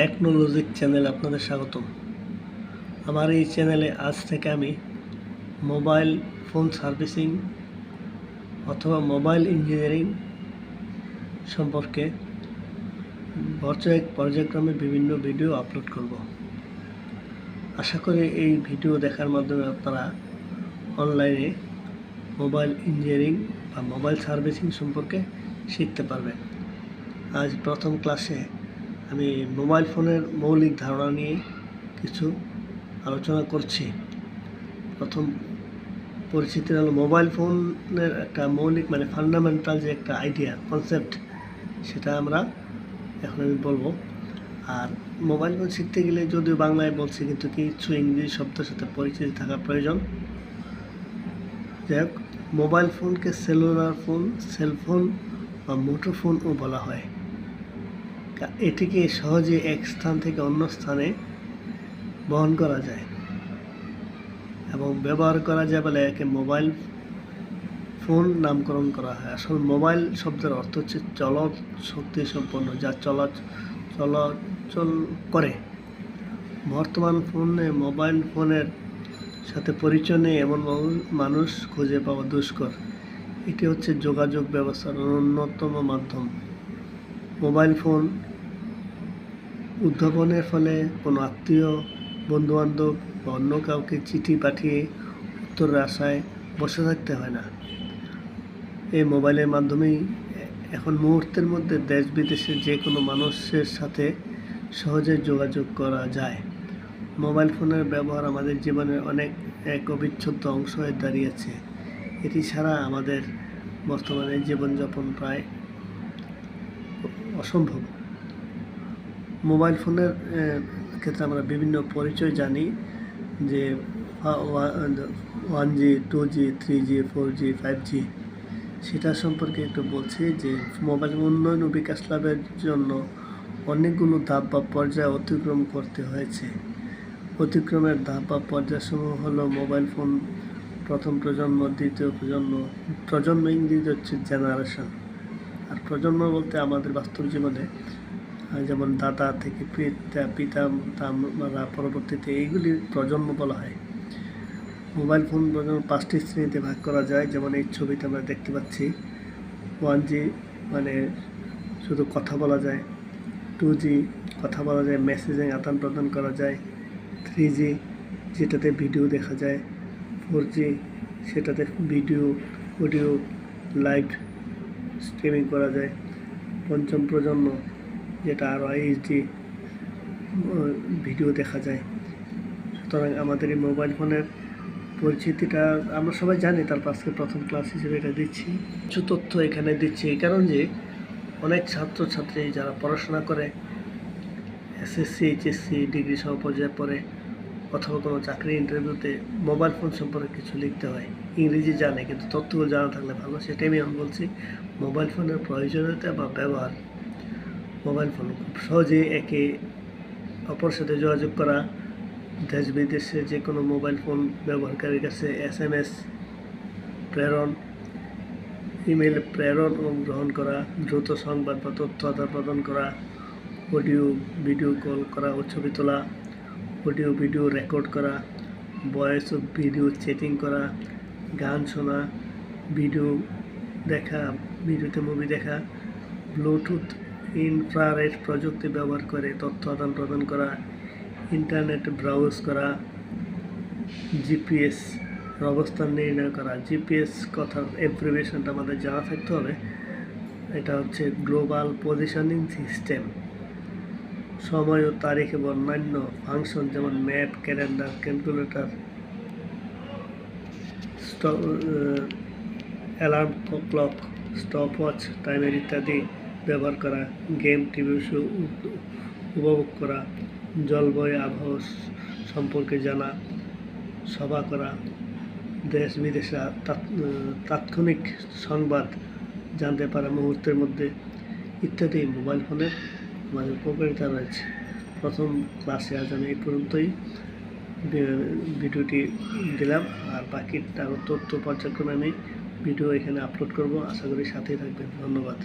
Technologic চ্যানেলে আপনাদের স্বাগতম। আমার এই চ্যানেলে আজ থেকে আমি মোবাইল ফোন সার্ভিসিং অথবা মোবাইল ইঞ্জিনিয়ারিং সম্পর্কে পর্যায়ক্রমে বিভিন্ন ভিডিও আপলোড করব। আশা করি এই ভিডিও দেখার মাধ্যমে আপনারা অনলাইনে মোবাইল ইঞ্জিনিয়ারিং বা মোবাইল সার্ভিসিং সম্পর্কে শিখতে পারবেন। আজ প্রথম ক্লাসে আমি মোবাইল ফোনের মৌলিক ধারণা নিয়ে কিছু আলোচনা করছি। প্রথম পরিচিতি হলো মোবাইল ফোনের একটা মৌলিক ফান্ডামেন্টাল যে একটা আইডিয়া কনসেপ্ট, সেটা আমরা এখন আমি বলবো। আর মোবাইল ফোন শিখতে গেলে যদিও বাংলায় বলছি, কিন্তু কিছু ইংরেজি শব্দের সাথে পরিচিতি থাকা প্রয়োজন। যাই হোক, মোবাইল ফোনকে সেলুলার ফোন, সেলফোন বা মুঠোফোনও বলা হয়। এটিকে সহজে এক স্থান থেকে অন্য স্থানে বহন করা যায় এবং ব্যবহার করা যায় বলে একে মোবাইল ফোন নামকরণ করা হয়। আসল মোবাইল শব্দের অর্থ হচ্ছে চলৎ শক্তি সম্পন্ন, যা চলাচল করে। বর্তমান ফোনে মোবাইল ফোনের সাথে পরিচয় নেই এমন মানুষ খুঁজে পাওয়া দুষ্কর। এটি হচ্ছে যোগাযোগ ব্যবস্থার অন্যতম মাধ্যম। মোবাইল ফোন উদ্ভাবনের ফলে কোনো আত্মীয়, বন্ধুবান্ধব বা অন্য কাউকে চিঠি পাঠিয়ে উত্তরের আশায় বসে থাকতে হয় না। এই মোবাইলের মাধ্যমেই এখন মুহূর্তের মধ্যে দেশ বিদেশের যে কোনো মানুষের সাথে সহজে যোগাযোগ করা যায়। মোবাইল ফোনের ব্যবহার আমাদের জীবনের এক অবিচ্ছেদ্য অংশ হয়ে দাঁড়িয়েছে। এটি ছাড়া আমাদের বর্তমানে জীবনযাপন প্রায় অসম্ভব। মোবাইল ফোনের ক্ষেত্রে আমরা বিভিন্ন পরিচয় জানি, যে 1G, 2G, 3G, 4G, 5G। সেটা সম্পর্কে একটু বলছি যে মোবাইল উন্নয়ন ও বিকাশ লাভের জন্য অনেকগুলো ধাপ বা পর্যায় অতিক্রম করতে হয়েছে। অতিক্রমের ধাপ বা পর্যায়সমূহ হলো মোবাইল ফোন প্রথম প্রজন্ম, দ্বিতীয় প্রজন্ম ইংরেজি হচ্ছে জেনারেশন। আর প্রজন্ম বলতে আমাদের বাস্তব জীবনে যেমন দাদা থেকে পিতা পরবর্তীতে এইগুলি প্রজন্ম বলা হয়। মোবাইল ফোন প্রজন্ম 5টি শ্রেণীতে ভাগ করা যায়, যেমন এই ছবিতে আমরা দেখতে পাচ্ছি। 1G মানে শুধু কথা বলা যায়, 2G কথা বলা যায়, মেসেজিং আদান প্রদান করা যায়, 3G যেটাতে ভিডিও দেখা যায়, 4G সেটাতে ভিডিও, অডিও, লাইভ স্ট্রিমিং করা যায়, পঞ্চম প্রজন্ম যেটা আরও HD ভিডিও দেখা যায়। সুতরাং আমাদের এই মোবাইল ফোনের পরিচিতিটা আমরা সবাই জানি, তার আজকে প্রথম ক্লাস হিসেবে এটা দিচ্ছি। কিছু তথ্য এখানে দিচ্ছি এই কারণ যে অনেক ছাত্রছাত্রী যারা পড়াশোনা করে, SSC, HSC ডিগ্রি সহ পর্যায়ে পড়ে, অথবা কোনো চাকরি ইন্টারভিউতে মোবাইল ফোন সম্পর্কে কিছু লিখতে হয়, ইংরেজি জানে কিন্তু তথ্যগুলো জানা থাকলে ভালো। সেটাই আমি বলছি, মোবাইল ফোনের প্রয়োজনীয়তা বা ব্যবহার। মোবাইল ফোন খুব সহজে একে অপরের সাথে যোগাযোগ করা, দেশ বিদেশে যে কোনো মোবাইল ফোন ব্যবহারকারীর কাছে SMS প্রেরণ, ইমেল প্রেরণ ও গ্রহণ করা, দ্রুত সংবাদ বা তথ্য আদান প্রদান করা, অডিও ভিডিও কল করা ও ছবি তোলা, অডিও ভিডিও রেকর্ড করা, ভয়েস ও ভিডিও চ্যাটিং করা, গান শোনা, ভিডিও দেখা, ভিডিওতে মুভি দেখা, ব্লুটুথ ইনফ্রারেড প্রযুক্তি ব্যবহার করে তথ্য আদান প্রদান করা, ইন্টারনেট ব্রাউজ করা, GPS অবস্থান নির্ণয় করা। GPS কথার অ্যাব্রিভিয়েশনটা আমাদের জানা থাকতে হবে। এটা হচ্ছে গ্লোবাল পজিশনিং সিস্টেম। সময় ও তারিখ এবং অন্যান্য ফাংশন যেমন map, calendar, calculator, alarm clock, stopwatch, timer ইত্যাদি ব্যবহার করা, গেম, টিভি শো উপভোগ করা, জলবায়ু আবহাওয়া সম্পর্কে জানা, সভা করা, দেশ বিদেশে তাৎক্ষণিক সংবাদ জানতে পারা মুহূর্তের মধ্যে ইত্যাদি মোবাইল ফোনের আমাদের উপকারিতা রয়েছে। প্রথম ক্লাসে আজ আমি এই পর্যন্তই ভিডিওটি দিলাম, আর বাকি আরও তথ্য পর্যায়ক্রমে আমি ভিডিও এখানে আপলোড করব। আশা করি সাথেই থাকবেন। ধন্যবাদ।